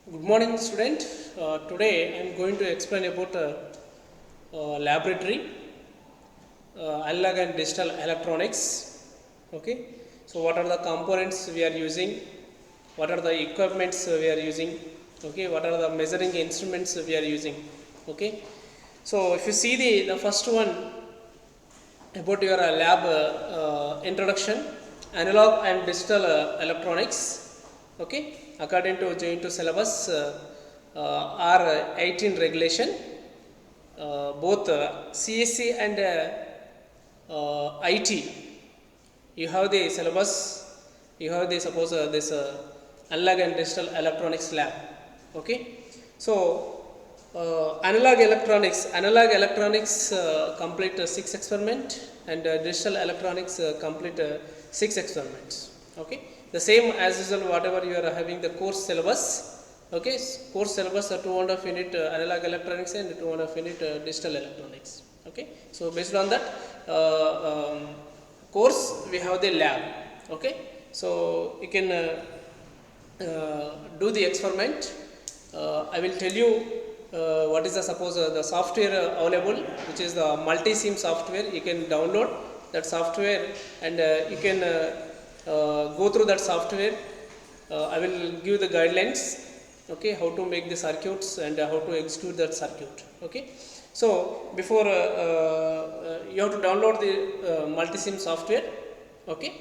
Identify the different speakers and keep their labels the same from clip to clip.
Speaker 1: Good morning, student. Today I am going to explain about laboratory, analog and digital electronics. Okay. So, what are the components we are using? What are the equipments we are using? Okay. What are the measuring instruments we are using? Okay. So, if you see the first one about your lab introduction, analog and digital electronics. Okay, according to joint to syllabus R18 regulation, both CSC and IT, you have the syllabus, you have the suppose this analog and digital electronics lab. Okay, so analog electronics complete 6 experiment, and digital electronics complete 6 experiments. Okay, the same as usual whatever you are having the course syllabus. Okay, course syllabus 2.5 unit analog electronics and 2.5 unit digital electronics. Okay, so based on that course we have the lab. Okay, so you can do the experiment. I will tell you what is the suppose the software available, which is the multi-sim software. You can download that software and you can go through that software. I will give the guidelines. Okay, how to make the circuits and how to execute that circuit. Okay, so before you have to download the multi-sim software. Okay,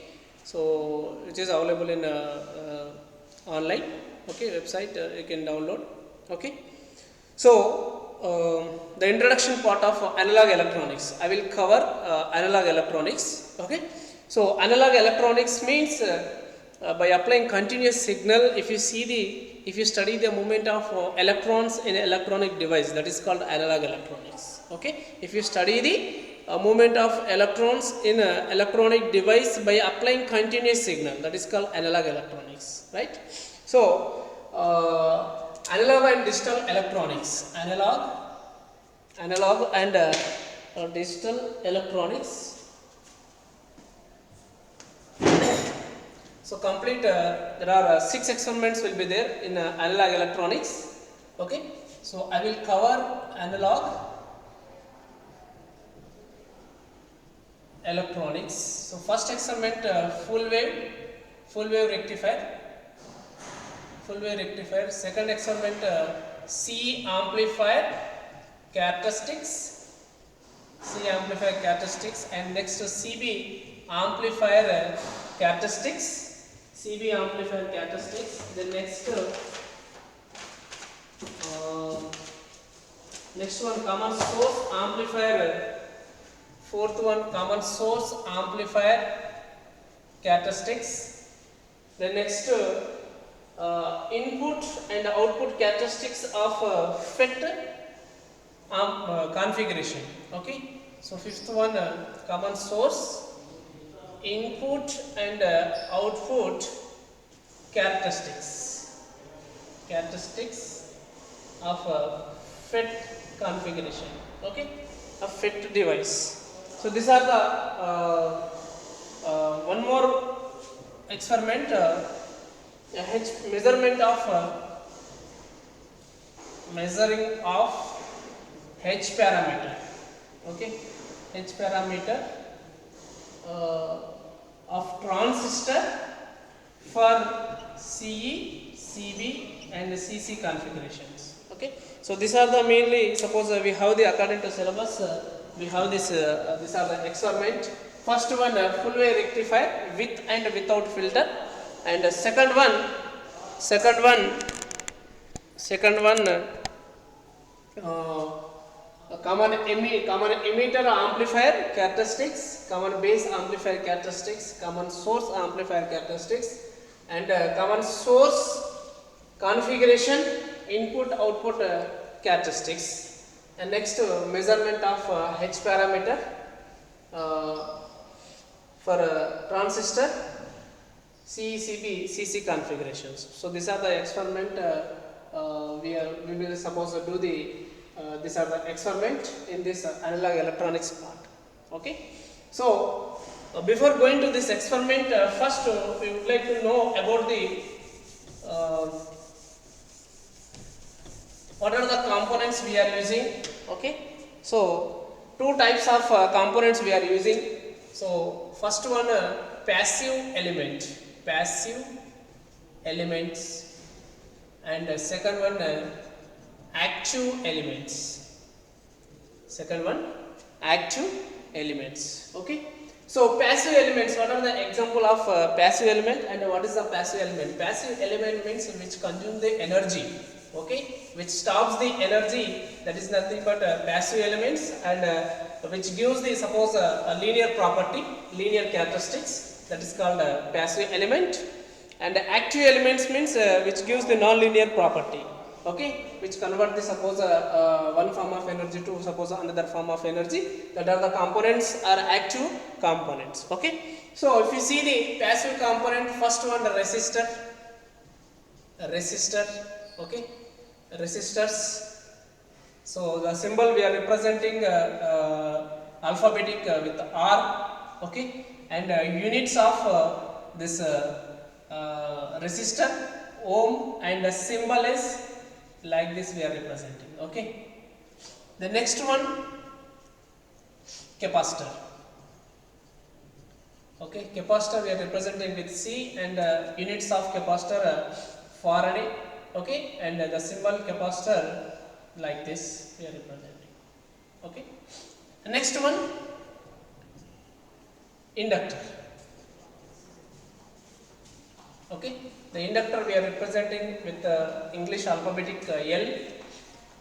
Speaker 1: so which is available in online. Okay, website you can download. Okay, so the introduction part of analog electronics, I will cover analog electronics. Okay, so analog electronics means by applying continuous signal, if you study the movement of electrons in electronic device, that is called analog electronics. Okay, if you study the movement of electrons in a electronic device by applying continuous signal, that is called analog electronics, right? So analog and digital electronics, analog and digital electronics. So complete there are 6 experiments will be there in analog electronics. Okay, so I will cover analog electronics. So first experiment full wave rectifier. Second experiment C amplifier characteristics, and next CB amplifier characteristics. Then next one common source amplifier. Fourth one common source amplifier characteristics. Then next input and output characteristics of FET configuration. Okay, so fifth one common source, input and output characteristics of FET configuration. Okay, a FET device. So these are the one more experiment, measuring of H parameter. Okay, H parameter of transistor for CE, CB and CC configurations. Okay, so these are the mainly, suppose we have the according to syllabus we have this these are the experiment. First one full wave rectifier with and without filter, and second one common emitter amplifier characteristics, common base amplifier characteristics, common source amplifier characteristics, and common source configuration, input output characteristics. And next measurement of H parameter for transistor CECB CC configurations. So these are the experiment we will suppose to do the these are the experiment in this analog electronics part. Okay, so before going to this experiment, first we would like to know about the components we are using. Okay, so two types of components we are using. So first one, passive elements, and second one, active elements. Second one, active elements. Okay, so passive elements, what are the example of passive element, and what is the passive element? Passive element means which consume the energy, okay, which stops the energy, that is nothing but passive elements, and which gives the suppose a linear property, linear characteristics, that is called a passive element. And active elements means which gives the non-linear property, okay, which convert the suppose one form of energy to suppose another form of energy, that are the components are active components. Okay, so if you see the passive component, first one, the resistor, okay, resistors. So the symbol we are representing alphabetic with R, okay, and units of this resistor, ohm, and the symbol is like this we are representing. Okay, the next one, capacitor. Okay, capacitor we are representing with C, and units of capacitor Faraday. Okay, and the symbol capacitor like this we are representing. Okay, the next one, inductor. Okay, the inductor we are representing with English alphabetic L,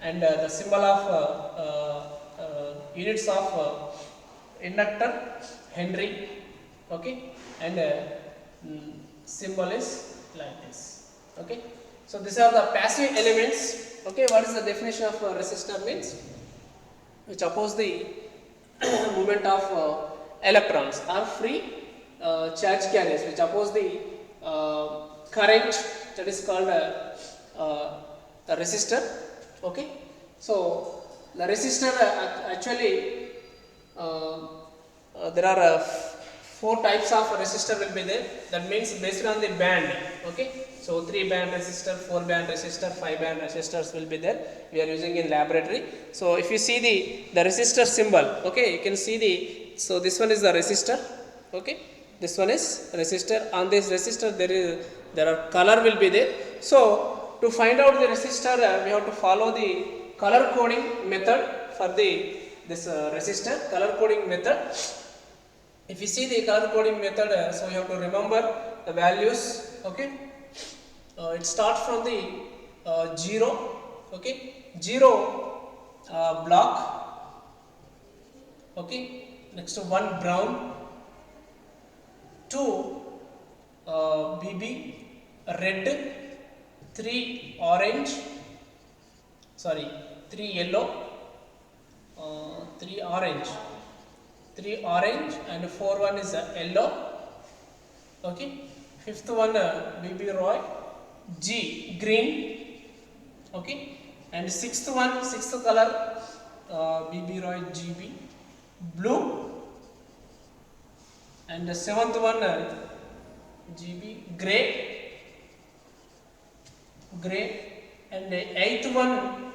Speaker 1: and the symbol of units of inductor Henry. Okay, and symbol is like this. Okay, so these are the passive elements. Okay, what is the definition of resistor means? Which oppose the movement of electrons or free charge carriers, which oppose the current, that is called a resistor. Okay, so the resistor actually there are four types of resistor will be there. That means based on the band. Okay, so 3 band resistor, 4 band resistor, 5 band resistors will be there. We are using in laboratory. So if you see the resistor symbol, okay, you can see the, so this one is the resistor. Okay, this one is resistor. On this resistor there are color will be there. So to find out the resistor, we have to follow the color coding method for the this resistor color coding method. If you see the color coding method, so you have to remember the values. Okay, it starts from the 0. Okay, 0 block. Okay, next to 1 brown, 2 BB red, 3 orange, 3 yellow, 3 orange, and 4 one is yellow. Okay, fifth one BB Roy, G green. Okay, and sixth color BB Roy GB blue, and the seventh one GB gray, and the eighth one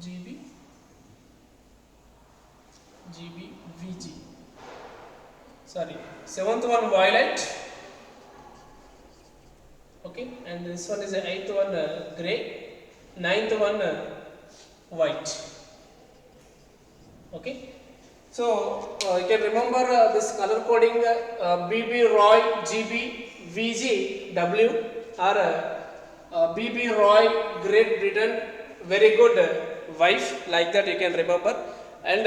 Speaker 1: GB VG. Seventh one violet. Okay, and this one is the eighth one gray, ninth one white. Okay, so you can remember this color coding BB Roy GB VG W, or BB Roy Great Britain very good wife, like that you can remember. And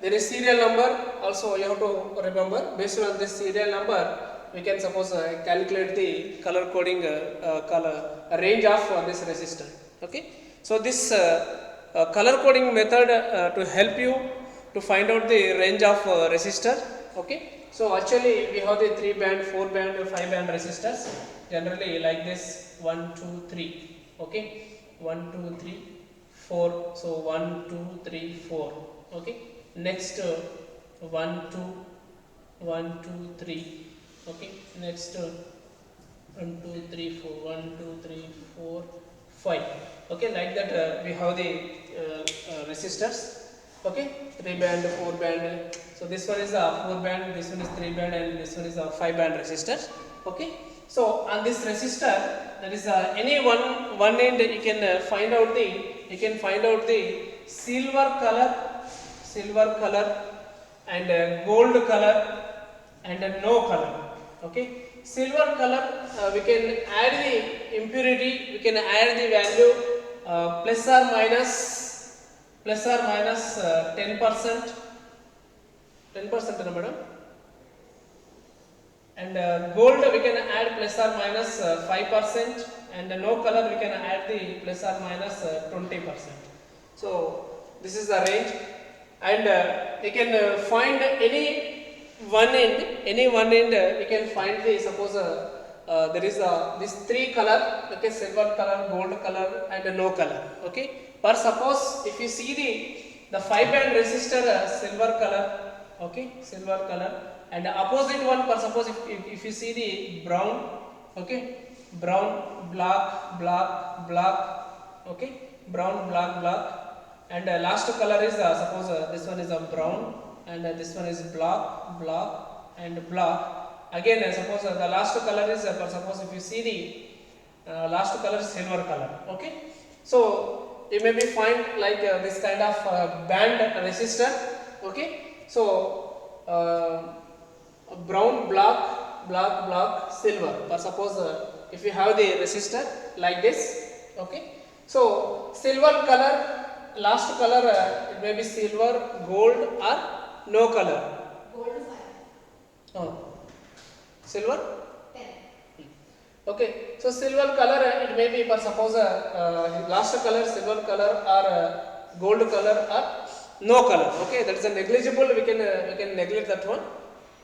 Speaker 1: there is serial number also you have to remember. Based on this serial number, we can suppose calculate the color coding color range of this resistor. Okay, so this color coding method to help you to find out the range of resistor. Okay, so actually we have the 3 band, 4 band, 5 band resistors generally like this: 1, 2, 3. Okay, 1, 2, 3, 4. So 1, 2, 3, 4. Okay, next 1, 2, 1, 2, 3. Okay, next 1, 2, 3, 4, 1, 2, 3, 4, 5. Okay, like that we have the resistors. Okay, 3 band, 4 band. So this one is a 4 band, this one is 3 band, and this one is a 5 band resistors. Okay, so on this resistor, there is any one end you can find out the silver color and gold color and no color. Okay, silver color we can add the impurity, we can add the value plus or minus 10%, 10% na madam, and gold we can add plus or minus 5%, and no color we can add the plus or minus 20%. So this is the range, and you can find any one end we can find the, suppose there is this 3 color, okay, silver color, gold color and no color. Okay, but suppose if you see the 5 band resistor silver color, okay, silver color, and the opposite one, for suppose if you see the brown, okay, brown, black, okay, brown, black, and last color is suppose this one is a brown, and this one is black and black. Again suppose the last color is for suppose if you see the last color is silver color. Okay, so you may be find like this kind of band resistor. Okay, so brown, black, silver, or suppose if you have the resistor like this. Okay, so silver color, last color it may be silver, gold or no color.
Speaker 2: Gold 5.
Speaker 1: Oh, silver
Speaker 2: 10.
Speaker 1: Okay, so silver color it may be, for suppose last color silver color or gold color or no color. Okay, that is a negligible, we can neglect that one,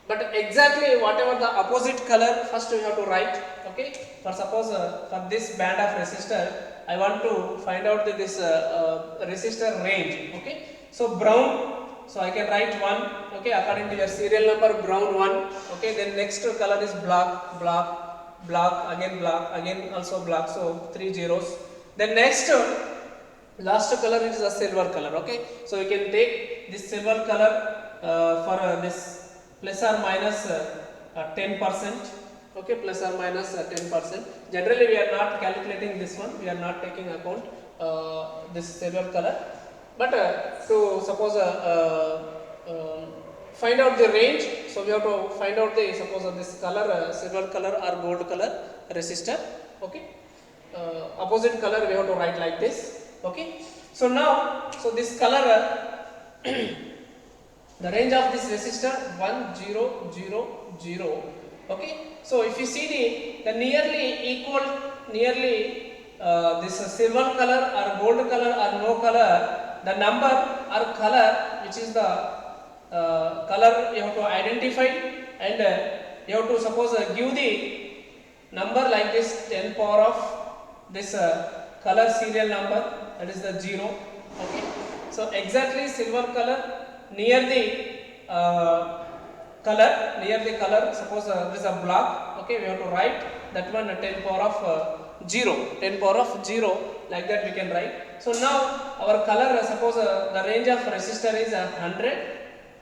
Speaker 1: but exactly whatever the opposite color first we have to write. Okay, for suppose for this band of resistor I want to find out this resistor range. Okay, so brown, so I can write 1, okay, according to your serial number, brown 1. Okay, then next color is black, again also black, so 3 zeros. Then next last color is a silver color. Okay, so we can take this silver color for this plus or minus 10%. Okay, plus or minus 10%. Generally we are not calculating this one, we are not taking account this silver color, but to suppose find out the range, so we have to find out the, suppose this color silver color or gold color resistor. Okay, opposite color we have to write like this. Okay, so now, so this color the range of this resistor 1 0 0 0. Okay, so if you see the nearly equal, this silver color or gold color or no color, the number or color which is the color you have to identify, and you have to suppose give the number like this 10 power of this color serial number, that is the 0. Okay, so exactly silver color near the color, suppose this is a black. Okay, we have to write that one 10 power of 0, 10 power of 0, like that we can write. So now our color, suppose the range of resistor is 100,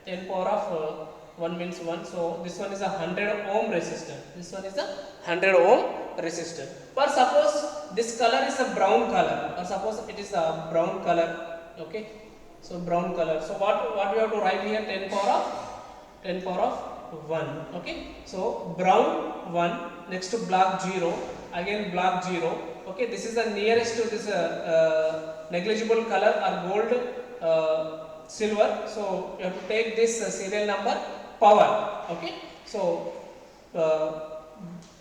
Speaker 1: 10 power of 1 means 1, so this one is a 100 ohm resistor, this one is a 100 ohm resistor. But suppose this color is a brown color, or suppose it is a brown color. Okay, so brown color, so what we have to write here, 10 power of 1. Okay, so brown 1, next to black 0, again black 0. Okay, this is the nearest to this negligible color or gold, silver, so you have to take this serial number power. Okay, so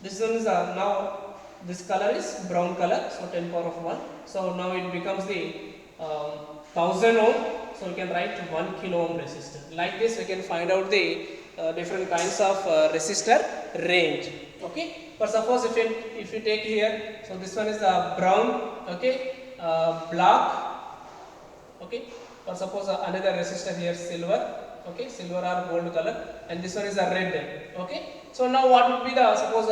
Speaker 1: this one is now this color is brown color, so 10 power of 1, so now it becomes the 1000 ohm, so we can write 1 kilo ohm resistor. Like this we can find out the different kinds of resistor range. Okay, but suppose if you take here, so this one is the brown, okay, black, okay, or suppose another resistor here silver, okay, silver or gold color, and this one is a red. Okay, so now what would be the, suppose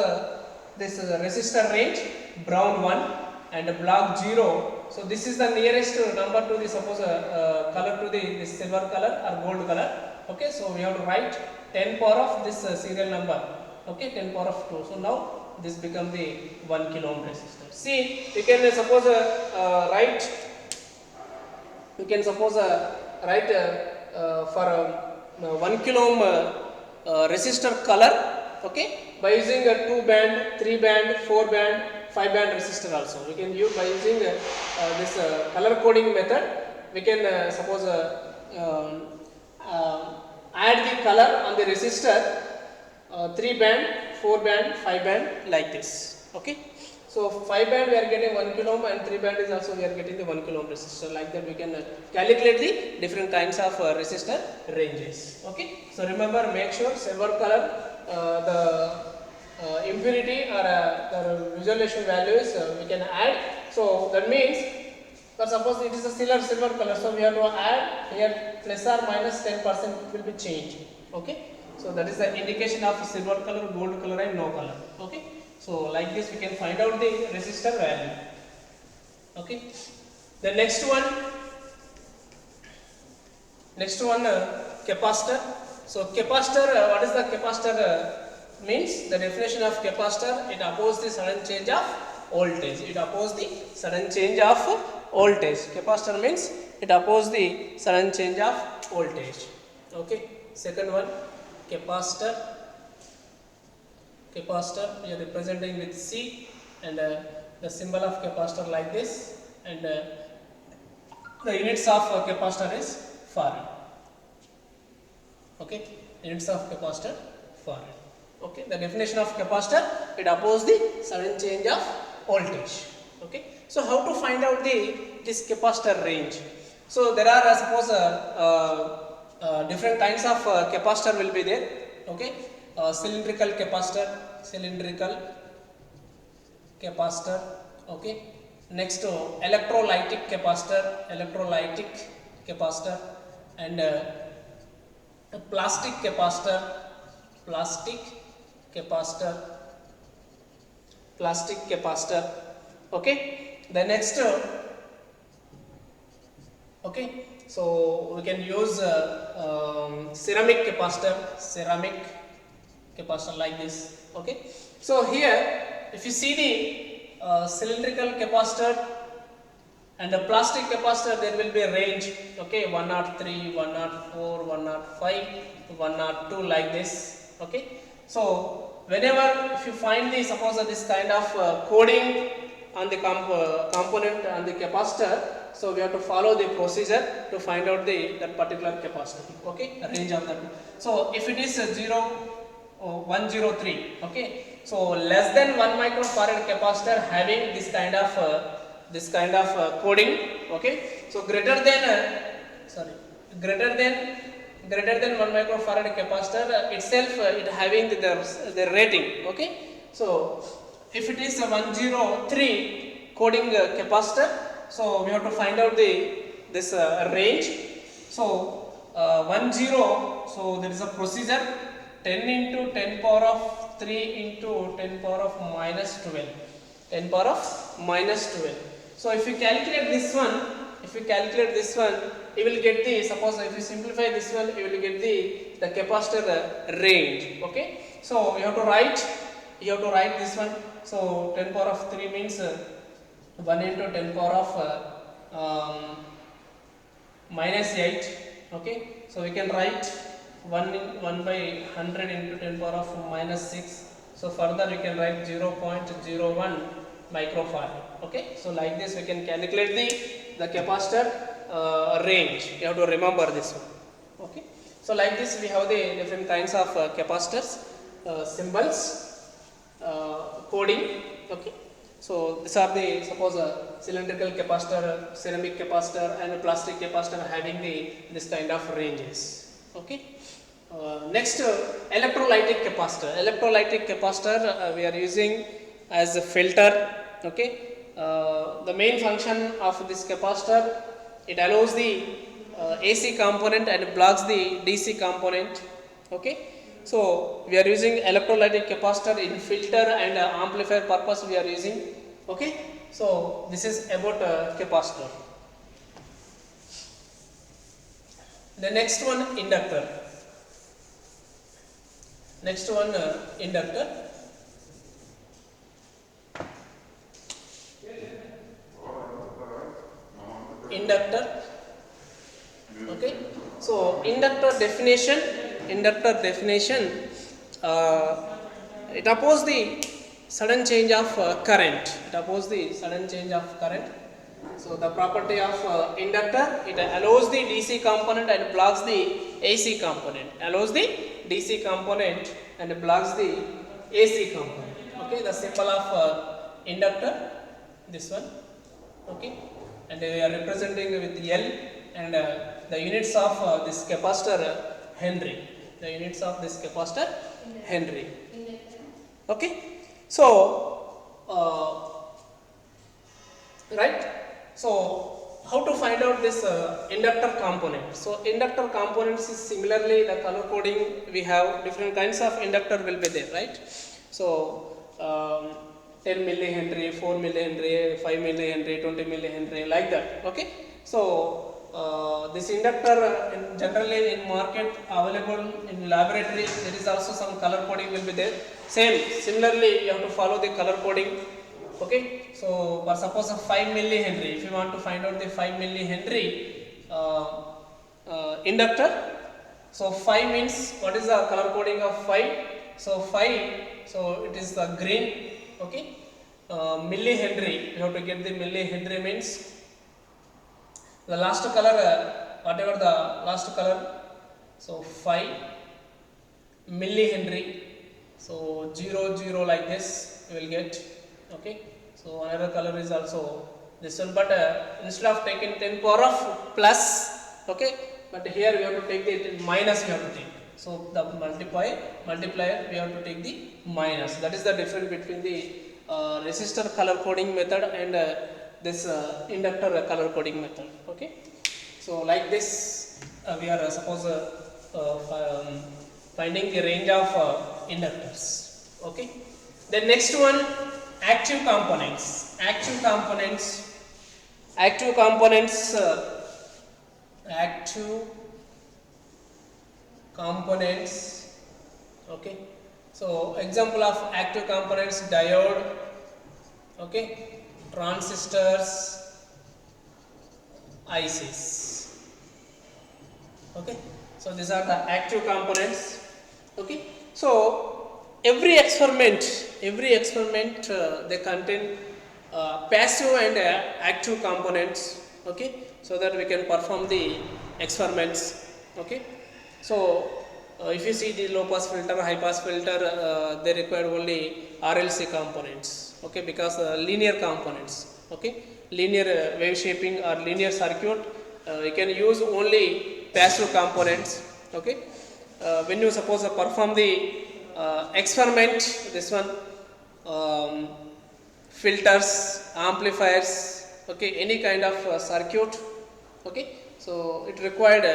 Speaker 1: this resistor range, brown 1, and block 0. So this is the nearest number to the suppose color to the this silver color or gold color. Okay, so we have to write 10 power of this serial number. Okay, 10 power of 2. So now this become the 1 kilo ohm resistor. See, you can suppose write. You can suppose write for 1 kilo ohm resistor color. Okay, by using a 2 band, 3 band, 4 band, 5 band resistor also. We can use by using this color coding method. We can suppose add the color on the resistor 3 band, 4 band, 5 band like this. Okay. So 5 band we are getting 1 kilo ohm and 3 band is also we are getting the 1 kilo ohm resistor. Like that we can calculate the different kinds of resistor ranges. Okay. So remember, make sure silver color the impurity or the visualization values we can add. So that means, for suppose it is a silver color, so we have to add here plus or minus 10% will be changed. Okay. So that is the indication of silver color, gold color and no color. Okay. So like this we can find out the resistor value. Okay. The next one capacitor. So capacitor, what is the capacitor means? The definition of capacitor, it opposes the sudden change of voltage. It opposes the sudden change of voltage. Capacitor means it opposes the sudden change of voltage. Okay. Second one, capacitor. Capacitor we are representing with C, and the symbol of capacitor like this, and the units of capacitor is farad. Okay, units of capacitor farad. Okay, the definition of capacitor, it opposes the sudden change of voltage. Okay, so how to find out this capacitor range? So there are suppose different kinds of capacitor will be there. Okay, cylindrical capacitor. Okay, next electrolytic capacitor, and plastic capacitor. Okay, the next okay, so we can use ceramic capacitor like this. Okay, so here if you see the cylindrical capacitor and the plastic capacitor, there will be a range. Okay, 103, 104, 105, 102 like this. Okay, so whenever if you find the suppose this kind of coding on the component on the capacitor, so we have to follow the procedure to find out that particular capacitor. Okay, range of that. So if it is 103, okay, so less than 1 microfarad capacitor having this kind of coding. Okay, so greater than 1 microfarad capacitor itself it having the rating. Okay, so if it is a 103 coding capacitor, so we have to find out this range. So 10, so there is a procedure, 10 into 10 power of 3 into 10 power of minus 12, 10 power of minus 12. So if you calculate this one, you will get the, suppose if you simplify this one, you will get the capacitor range. Okay, so you have to write this one. So 10 power of 3 means 1 into 10 power of minus 8. Okay, so we can write 1 by 100 into 10 power of minus 6. So further we can write 0.01 microfarad. Okay, so like this we can calculate the capacitor range. You have to remember this one. Okay, so like this we have the different kinds of capacitors, symbols, coding. Okay, so these are the suppose cylindrical capacitor, ceramic capacitor and plastic capacitor having this kind of ranges. Okay, next electrolytic capacitor we are using as a filter. Okay, the main function of this capacitor, it allows the AC component and blocks the DC component. Okay, so we are using electrolytic capacitor in filter and amplifier purpose we are using. Okay, so this is about capacitor. The next one, inductor. Next one, inductor. Inductor. Okay, so inductor definition. It opposes the sudden change of current. It opposes the sudden change of current. So the property of inductor, it allows the DC component and blocks the AC component. Allows the DC component and blocks the AC component. Okay, the symbol of inductor, this one. Okay, and we are representing with L, and the units of this capacitor Henry. The units of this capacitor Henry. Okay, so right. So how to find out this inductor component? So inductor components is similarly the color coding. We have different kinds of inductor will be there, right? So 10 millihenry, 4 millihenry, 5 millihenry, 20 millihenry, like that. Okay. So this inductor generally in market available in laboratory. There is also some color coding will be there. Similarly, you have to follow the color coding. Okay, so for suppose a 5 millihenry, if you want to find out the 5 millihenry inductor, so 5 means what is the color coding of 5? So 5, so it is the green. Okay, millihenry, you have to get the millihenry means the last color, whatever the last color, so 5 millihenry, so 0 like this you will get. Okay, so another color is also this one, but instead of taking 10 power of plus, okay, but here we have to take the minus, we have to take. So the multiplier we have to take the minus. That is the difference between the resistor color coding method and this inductor color coding method. Okay, so like this we are suppose finding the range of inductors. Okay, the next one, active components. Active components. Okay, so example of active components: diode, okay, transistors, ICs. Okay, so these are the active components. Okay, so every experiment they contain passive and active components. Okay, so that we can perform the experiments. Okay, so if you see the low pass filter, high pass filter, they require only RLC components. Okay, because linear components. Okay, linear wave shaping or linear circuit, you can use only passive components. Okay, when you suppose perform the experiment, this one, filters, amplifiers, okay, any kind of circuit. Okay, so it required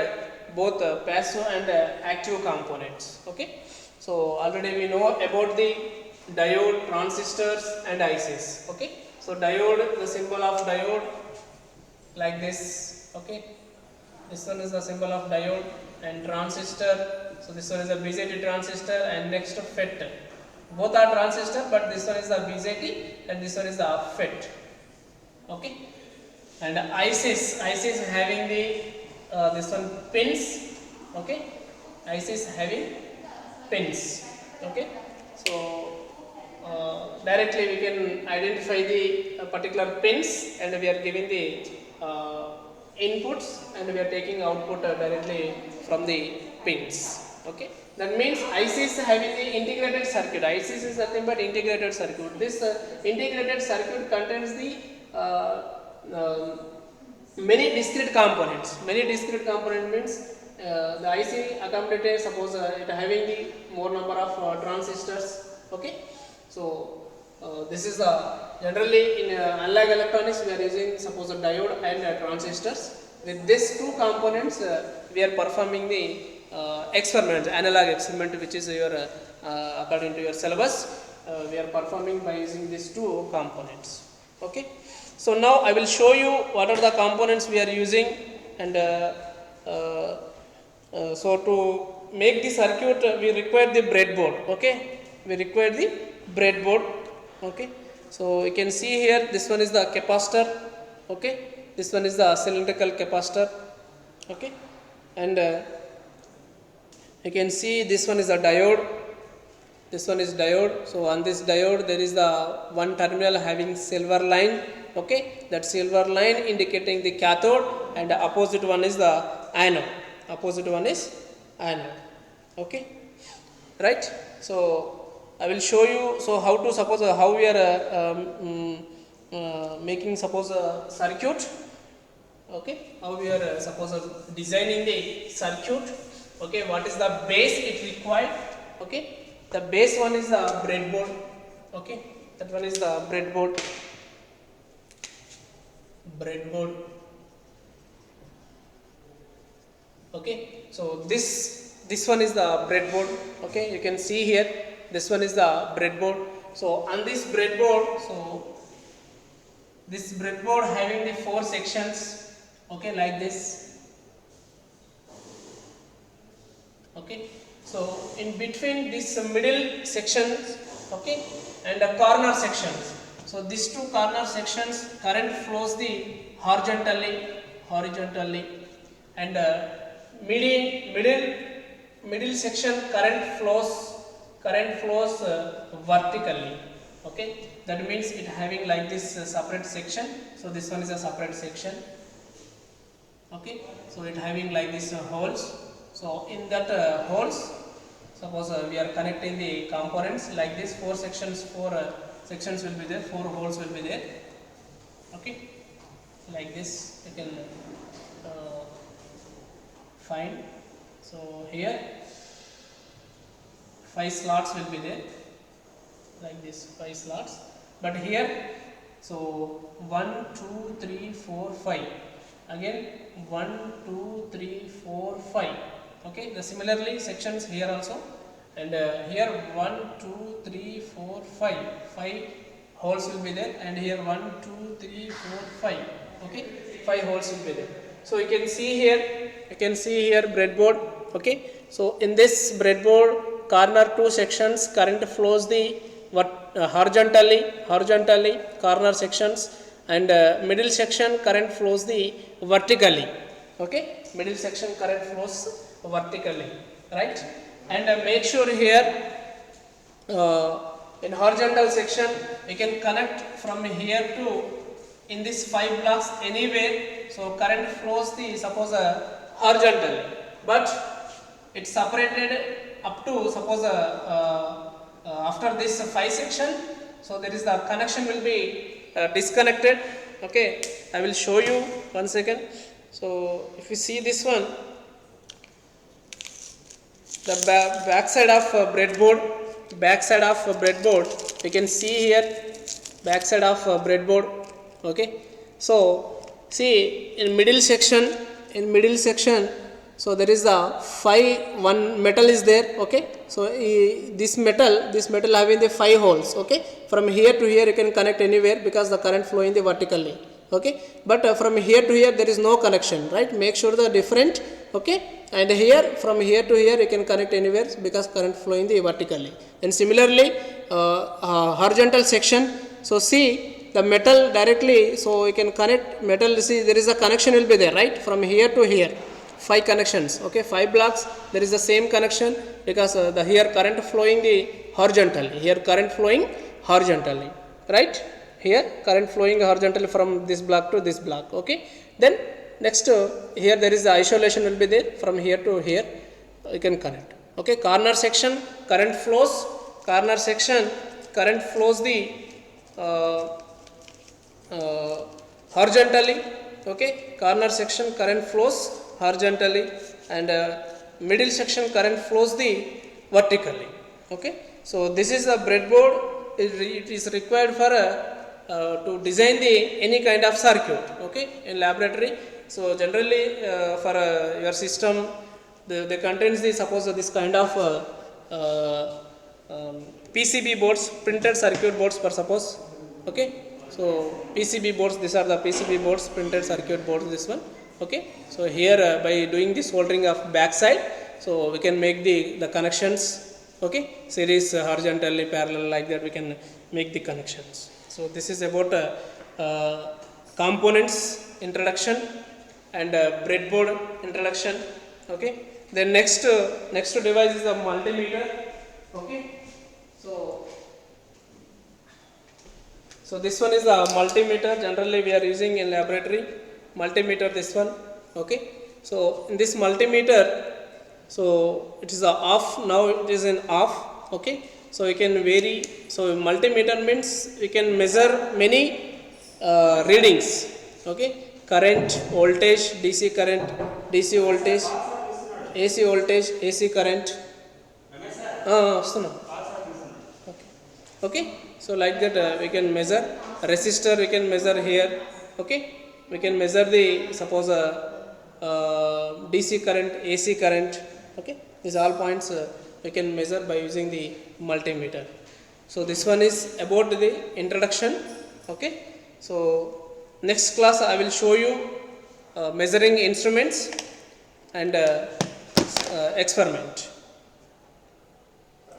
Speaker 1: both passive and active components. Okay, so already we know about the diode, transistors and ICs. Okay, so diode, the symbol of diode like this. Okay, this one is the symbol of diode, and transistor, so this one is a BJT transistor, and next FET. Both are transistor, but this one is the BJT and this one is the FET. Okay, and ICs having the this one pins. Okay, ICs having pins. Okay, so directly we can identify the particular pins, and we are giving the inputs, and we are taking output directly from the pins. Okay, that means ICs having the integrated circuit. ICs is nothing but integrated circuit. This integrated circuit contains the many discrete components. Many discrete component means the IC accommodated, suppose it having the more number of transistors. Okay, so this is the generally in analog electronics we are using suppose a diode and transistors. With these two components we are performing the experiment, analog experiment, which is your according to your syllabus. We are performing by using these two components. Okay, so now I will show you what are the components we are using, and so to make the circuit we require the breadboard. Okay, we require the breadboard. Okay, so you can see here, this one is the capacitor. Okay, this one is the cylindrical capacitor. Okay, and you can see this one is a diode, this one is diode. So on this diode there is the one terminal having silver line. Okay, that silver line indicating the cathode, and the opposite one is the anode, opposite one is anode. Okay, right. So I will show you, so how to suppose how we are making suppose a circuit. Okay, how we are suppose designing the circuit. Okay, what is the base it required. Okay, the base one is the breadboard. Okay, that one is the breadboard. Okay, so this one is the breadboard. Okay, you can see here, this one is the breadboard. So on this breadboard, so this breadboard having the 4 sections. Okay, like this. Okay, so in between this middle sections, okay, and the corner sections, so these 2 corner sections current flows the horizontally, and middle section current flows vertically. Okay, that means it having like this separate section. So this one is a separate section. Okay, so it having like this holes. So in that holes, suppose we are connecting the components like this, 4 sections will be there, 4 holes will be there. Okay, like this you can find. So here 5 slots will be there, like this 5 slots, but here, so 1 2 3 4 5, again 1 2 3 4 5. Okay, the similarly sections here also, and here 1 2 3 4 5 holes will be there, and here 1 2 3 4 5. Okay, 5 holes will be there. So you can see here breadboard. Okay, so in this breadboard, corner 2 sections current flows the horizontally corner sections, and middle section current flows the vertically. Okay, middle section current flows vertically, right. And make sure here in horizontal section we can connect from here to in this 5 blocks anywhere. So current flows the suppose horizontally, but it's separated up to suppose after this 5 section. So there is the connection will be disconnected. Okay, I will show you 1 second. So if you see this one, the back side of breadboard, you can see here back side of breadboard. Okay, so see in middle section, so there is a one metal is there. Okay, so this metal having the 5 holes. Okay, from here to here you can connect anywhere because the current flowing the vertically. Okay, but from here to here there is no connection, right. Make sure the different. Okay, and here from here to here you can connect anywhere because current flowing the vertically. And similarly horizontal section, so see the metal directly, so you can connect metal. See there is a connection will be there, right, from here to here, 5 connections. Okay, 5 blocks there is the same connection because the here current flowing the horizontally, right. Here current flowing horizontally from this block to this block. Okay, then next here there is the isolation will be there, from here to here you can connect. Okay, corner section current flows the horizontally. Okay, corner section current flows horizontally, and middle section current flows the vertically. Okay, so this is a breadboard. It is required for to design the any kind of circuit. Okay, in laboratory. So generally for your system, they contains the suppose this kind of PCB boards, printed circuit boards for suppose. Okay, So PCB boards, these are the PCB boards, printed circuit boards, this one. Okay. So here by doing the soldering of backside, so we can make the connections. Okay, series horizontally parallel, like that we can make the connections. So this is about components introduction and breadboard introduction. Okay. Then next device is the multimeter. Okay. So this one is the multimeter. Generally we are using in laboratory multimeter, this one. Okay. So in this multimeter, so it is a off, now it is in off. Okay. So we can vary. So multimeter means we can measure many readings. Okay. Current, voltage, DC current, DC voltage, AC voltage, AC current. వస్తున్నా. Okay. So like that we can measure resistor, we can measure here. Okay. We can measure the suppose DC current, AC current. Okay. These all points we can measure by using the multimeter. So this one is about the introduction. Okay. So next class I will show you measuring instruments and experiment.